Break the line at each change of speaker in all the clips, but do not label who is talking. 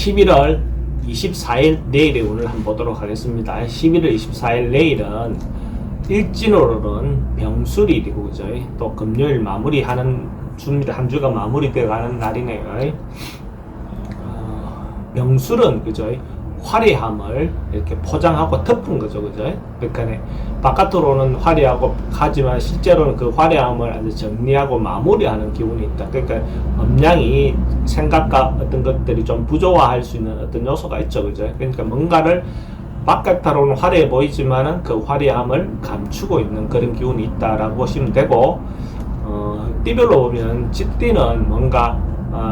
11월 24일 내일의 운을 한번 보도록 하겠습니다. 11월 24일 내일은 일진으로는 병술일이고, 그죠? 또 금요일 마무리하는 주입니다. 한 주가 마무리되어 가는 날이네요. 병술은, 그죠? 화려함을 이렇게 포장하고 덮은 거죠, 그죠? 그러니까 바깥으로는 화려하고 하지만 실제로는 그 화려함을 아주 정리하고 마무리하는 기운이 있다. 그러니까 음양이 생각과 어떤 것들이 좀 부조화할 수 있는 어떤 요소가 있죠, 그죠? 그러니까 뭔가를 바깥으로는 화려해 보이지만은 그 화려함을 감추고 있는 그런 기운이 있다라고 보시면 되고, 띠별로 보면 찌띠는 뭔가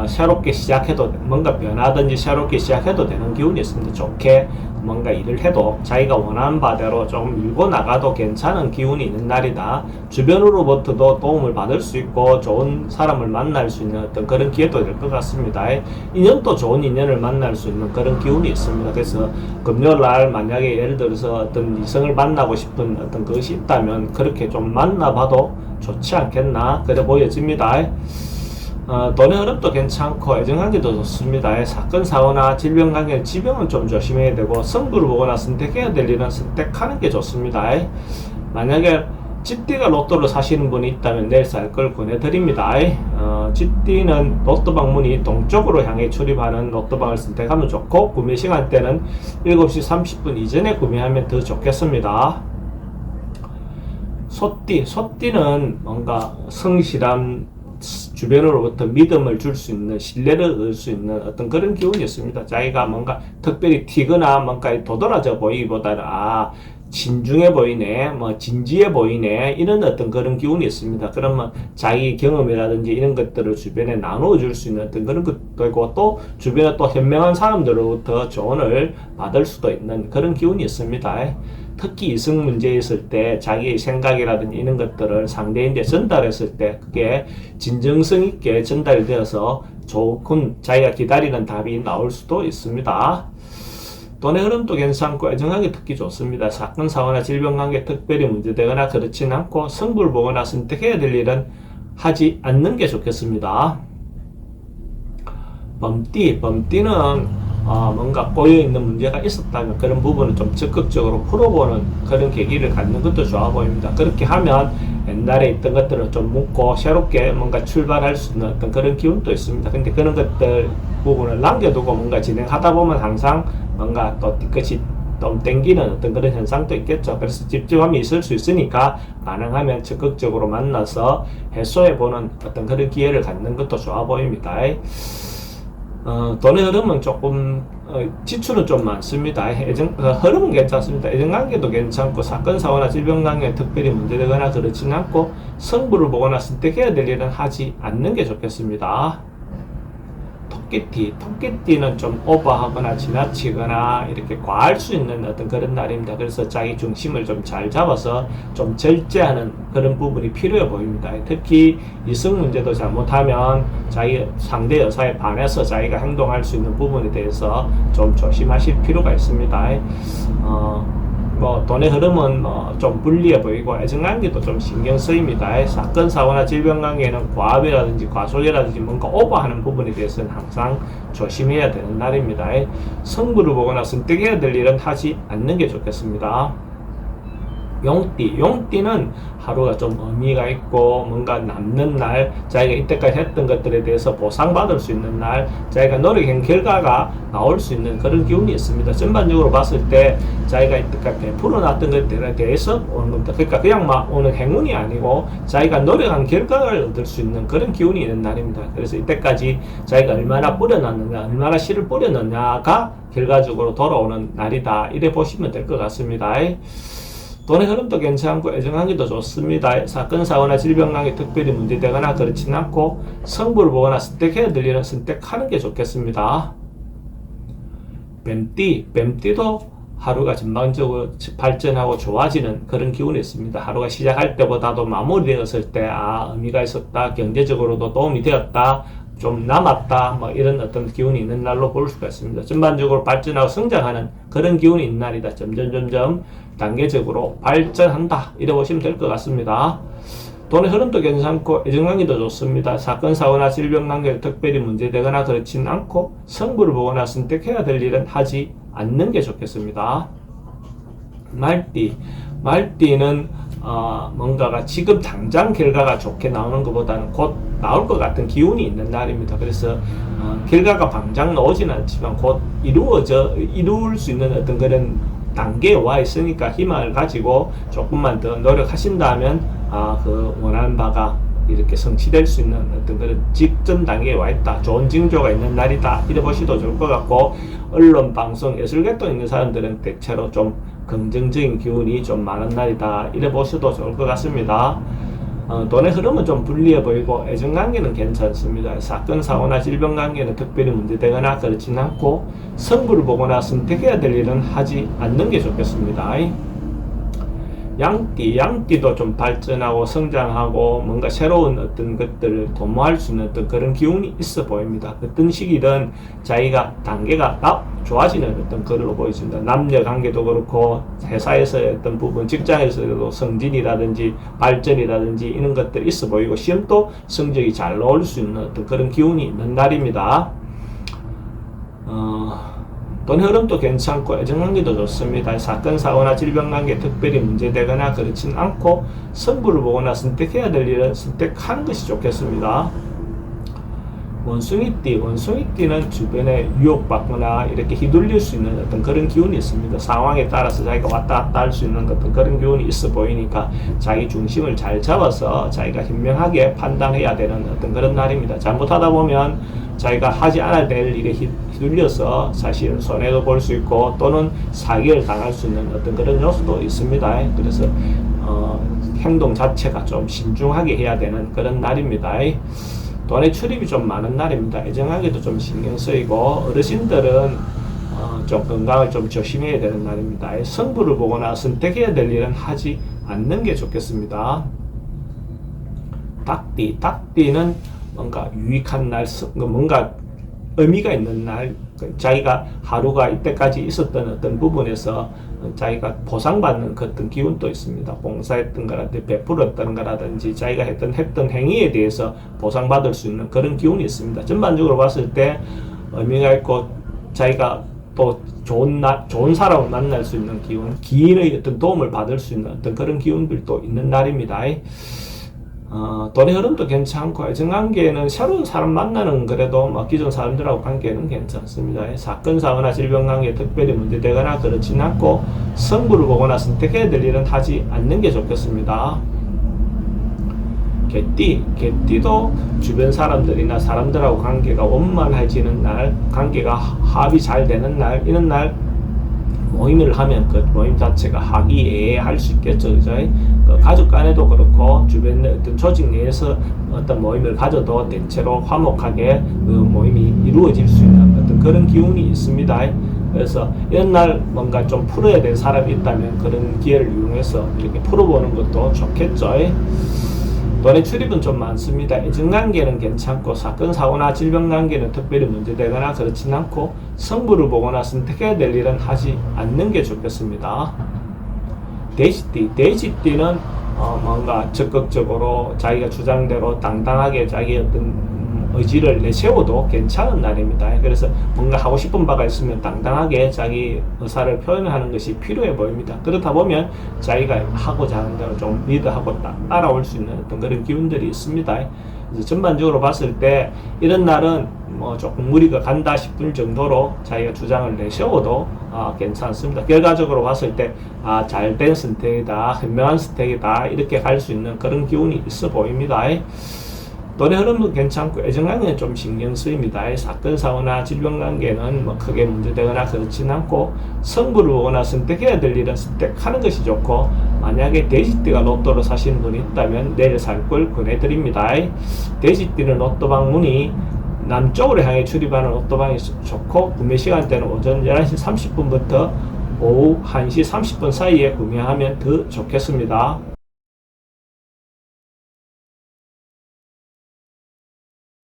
새롭게 시작해도, 뭔가 변하든지 새롭게 시작해도 되는 기운이 있습니다. 좋게 뭔가 일을 해도 자기가 원하는 바대로 좀 밀고 나가도 괜찮은 기운이 있는 날이다. 주변으로부터도 도움을 받을 수 있고 좋은 사람을 만날 수 있는 어떤 그런 기회도 될 것 같습니다. 인연도 좋은 인연을 만날 수 있는 그런 기운이 있습니다. 그래서 금요일날 만약에 예를 들어서 어떤 이성을 만나고 싶은 어떤 것이 있다면 그렇게 좀 만나봐도 좋지 않겠나 그래 보여집니다. 돈의 흐름도 괜찮고 애정관계도 좋습니다. 사건 사고나 질병 관계, 질병은 좀 조심해야 되고, 승부를 보거나 선택해야 될 일은 선택하는 게 좋습니다. 만약에 찌띠가 로또를 사시는 분이 있다면 내일 살 걸 권해드립니다. 찌띠는 로또 방문이 동쪽으로 향해 출입하는 로또방을 선택하면 좋고, 구매 시간대는 7시 30분 이전에 구매하면 더 좋겠습니다. 소띠는 뭔가 성실한, 주변으로부터 믿음을 줄 수 있는, 신뢰를 얻을 수 있는 어떤 그런 기운이 있습니다. 자기가 뭔가 특별히 튀거나 뭔가 도드라져 보이기보다는 진중해 보이네, 진지해 보이네, 이런 어떤 그런 기운이 있습니다. 그러면 자기 경험이라든지 이런 것들을 주변에 나누어 줄 수 있는 어떤 그런 것도 있고, 또 주변에 또 현명한 사람들로부터 조언을 받을 수도 있는 그런 기운이 있습니다. 특히 이성 문제에 있을 때 자기의 생각이라든지 이런 것들을 상대인데 전달했을 때 그게 진정성 있게 전달이 되어서 좋은 자기가 기다리는 답이 나올 수도 있습니다. 돈의 흐름도 괜찮고 애정관계 특히 좋습니다. 사건 사고나 질병 관계 특별히 문제되거나 그렇진 않고, 승부를 보거나 선택해야 될 일은 하지 않는 게 좋겠습니다. 범띠는 뭔가 꼬여있는 문제가 있었다면 그런 부분을 좀 적극적으로 풀어보는 그런 계기를 갖는 것도 좋아 보입니다. 그렇게 하면 옛날에 있던 것들을 좀 묻고 새롭게 뭔가 출발할 수 있는 어떤 그런 기운도 있습니다. 근데 그런 것들 부분을 남겨두고 뭔가 진행하다 보면 항상 뭔가 또 뒤끝이 좀 땡기는 어떤 그런 현상도 있겠죠. 그래서 집중함이 있을 수 있으니까 가능하면 적극적으로 만나서 해소해보는 어떤 그런 기회를 갖는 것도 좋아 보입니다. 돈의 흐름은 조금 지출은 좀 많습니다. 흐름은 괜찮습니다. 애정관계도 괜찮고, 사건 사고나 질병 관계에 특별히 문제되거나 그렇지는 않고, 승부를 보거나 선택해야 될 일은 하지 않는 게 좋겠습니다. 토끼띠는 좀 오버하거나 지나치거나 이렇게 과할 수 있는 어떤 그런 날입니다. 그래서 자기 중심을 좀 잘 잡아서 좀 절제하는 그런 부분이 필요해 보입니다. 특히 이성 문제도 잘못하면 자기 상대 여사에 반해서 자기가 행동할 수 있는 부분에 대해서 좀 조심하실 필요가 있습니다. 돈의 흐름은 좀 불리해 보이고 애정관계도 좀 신경 쓰입니다. 사건 사고나 질병 관계는 과압이라든지 과속이라든지 뭔가 오버하는 부분에 대해서는 항상 조심해야 되는 날입니다. 승부를 보거나 선택해야 될 일은 하지 않는 게 좋겠습니다. 용띠는 하루가 좀 의미가 있고 뭔가 남는 날, 자기가 이때까지 했던 것들에 대해서 보상받을 수 있는 날, 자기가 노력한 결과가 나올 수 있는 그런 기운이 있습니다. 전반적으로 봤을 때 자기가 이때까지 베풀어 놨던 것들에 대해서 오는 겁니다. 그러니까 그냥 막 오는 행운이 아니고 자기가 노력한 결과를 얻을 수 있는 그런 기운이 있는 날입니다. 그래서 이때까지 자기가 얼마나 뿌려놨느냐, 얼마나 씨를 뿌려놨냐가 결과적으로 돌아오는 날이다, 이래 보시면 될 것 같습니다. 돈의 흐름도 괜찮고 애정관계도 좋습니다. 사건 사고나 질병 관계 특별히 문제되거나 그렇지는 않고, 승부를 보거나 선택해야 될 일은 선택하는 게 좋겠습니다. 뱀띠도 하루가 전반적으로 발전하고 좋아지는 그런 기운이 있습니다. 하루가 시작할 때보다도 마무리되었을 때 의미가 있었다, 경제적으로도 도움이 되었다, 좀 남았다, 이런 어떤 기운이 있는 날로 볼 수가 있습니다. 전반적으로 발전하고 성장하는 그런 기운이 있는 날이다. 점점 단계적으로 발전한다, 이래 보시면 될 것 같습니다. 돈의 흐름도 괜찮고 애정관계도 좋습니다. 사건, 사고나 질병관계가 특별히 문제되거나 그렇지는 않고 성부를 보거나 선택해야 될 일은 하지 않는 게 좋겠습니다. 말띠는 뭔가가 지금 당장 결과가 좋게 나오는 것보다는 곧 나올 것 같은 기운이 있는 날입니다. 그래서 결과가 당장 나오지는 않지만 곧 이루을 수 있는 어떤 그런 단계에 와 있으니까 희망을 가지고 조금만 더 노력하신다면 그 원하는 바가 이렇게 성취될 수 있는 어떤 그런 직전 단계에 와 있다. 좋은 징조가 있는 날이다. 이래 보시도 좋을 것 같고, 언론, 방송, 예술계통 있는 사람들은 대체로 좀 긍정적인 기운이 좀 많은 날이다. 이래 보셔도 좋을 것 같습니다. 돈의 흐름은 좀 불리해 보이고 애정관계는 괜찮습니다. 사건, 사고나 질병관계는 특별히 문제되거나 그렇진 않고 성부를 보거나 선택해야 될 일은 하지 않는 게 좋겠습니다. 양띠도 좀 발전하고 성장하고 뭔가 새로운 어떤 것들을 도모할 수 있는 어떤 그런 기운이 있어 보입니다. 어떤 시기든 자기가 단계가 좋아지는 어떤 걸로 보여집니다. 남녀 관계도 그렇고 회사에서의 어떤 부분, 직장에서도 성진이라든지 발전이라든지 이런 것들이 있어 보이고 시험도 성적이 잘 나올 수 있는 어떤 그런 기운이 있는 날입니다. 돈 흐름도 괜찮고 애정관계도 좋습니다. 사건, 사고나 질병관계 특별히 문제되거나 그렇진 않고 성부를 보거나 선택해야 될 일은 선택하는 것이 좋겠습니다. 원숭이띠는 주변에 유혹받거나 이렇게 휘둘릴 수 있는 어떤 그런 기운이 있습니다. 상황에 따라서 자기가 왔다 갔다 할 수 있는 어떤 그런 기운이 있어 보이니까 자기 중심을 잘 잡아서 자기가 현명하게 판단해야 되는 어떤 그런 날입니다. 잘못하다 보면 자기가 하지 않아야 될 일에 휘둘려서 사실 손해도 볼 수 있고 또는 사기를 당할 수 있는 어떤 그런 요소도 있습니다. 그래서 행동 자체가 좀 신중하게 해야 되는 그런 날입니다. 돈의 출입이 좀 많은 날입니다. 애정하기도 좀 신경 쓰이고 어르신들은 좀 건강을 좀 조심해야 되는 날입니다. 성부를 보거나 선택해야 될 일은 하지 않는 게 좋겠습니다. 닭띠는 뭔가 유익한 날, 뭔가 의미가 있는 날, 자기가 하루가 이때까지 있었던 어떤 부분에서 자기가 보상받는 그 어떤 기운도 있습니다. 봉사했던 거라든지 베풀었던 거라든지 자기가 했던 행위에 대해서 보상받을 수 있는 그런 기운이 있습니다. 전반적으로 봤을 때 의미가 있고 자기가 또 좋은 사람을 만날 수 있는 기운, 기인의 어떤 도움을 받을 수 있는 어떤 그런 기운들도 있는 날입니다. 돈의 흐름도 괜찮고 애정관계는 새로운 사람 만나는 그래도 기존 사람들하고 관계는 괜찮습니다. 사건, 사고나 질병관계 특별히 문제되거나 그렇진 않고 성부를 보거나 선택해야 될 일은 하지 않는 게 좋겠습니다. 개띠도 주변 사람들이나 사람들하고 관계가 원만해지는 날, 관계가 합이 잘 되는 날, 이런 날 모임을 하면 그 모임 자체가 화기애애할 수 있겠죠. 그죠? 그 가족 간에도 그렇고 주변 어떤 조직 내에서 어떤 모임을 가져도 대체로 화목하게 그 모임이 이루어질 수 있는 어떤 그런 기운이 있습니다. 그래서 이런 날 뭔가 좀 풀어야 될 사람이 있다면 그런 기회를 이용해서 이렇게 풀어보는 것도 좋겠죠. 돈의 출입은 좀 많습니다. 애정관계는 괜찮고 사건, 사고나 질병관계는 특별히 문제되거나 그렇진 않고 성부를 보거나 선택해야 될 일은 하지 않는 게 좋겠습니다. 돼지띠는 뭔가 적극적으로 자기가 주장대로 당당하게 자기의 어떤 의지를 내세워도 괜찮은 날입니다. 그래서 뭔가 하고 싶은 바가 있으면 당당하게 자기 의사를 표현하는 것이 필요해 보입니다. 그렇다 보면 자기가 하고자 하는 대로 좀 리드하고 따라올 수 있는 어떤 그런 기운들이 있습니다. 그래서 전반적으로 봤을 때 이런 날은 조금 무리가 간다 싶을 정도로 자기가 주장을 내세워도 괜찮습니다. 결과적으로 봤을 때 잘된 선택이다, 현명한 선택이다 이렇게 갈 수 있는 그런 기운이 있어 보입니다. 돈의 흐름도 괜찮고 애정관계는 좀 신경 쓰입니다. 사건, 사고나 질병관계는 크게 문제되거나 그렇진 않고 성부를 보거나 선택해야 될 일은 선택하는 것이 좋고 만약에 돼지띠가 로또를 사시는 분이 있다면 내일 살 걸 권해드립니다. 돼지띠는 로또방 문이 남쪽으로 향해 출입하는 로또방이 좋고 구매 시간대는 오전 11시 30분부터 오후 1시 30분 사이에 구매하면 더 좋겠습니다.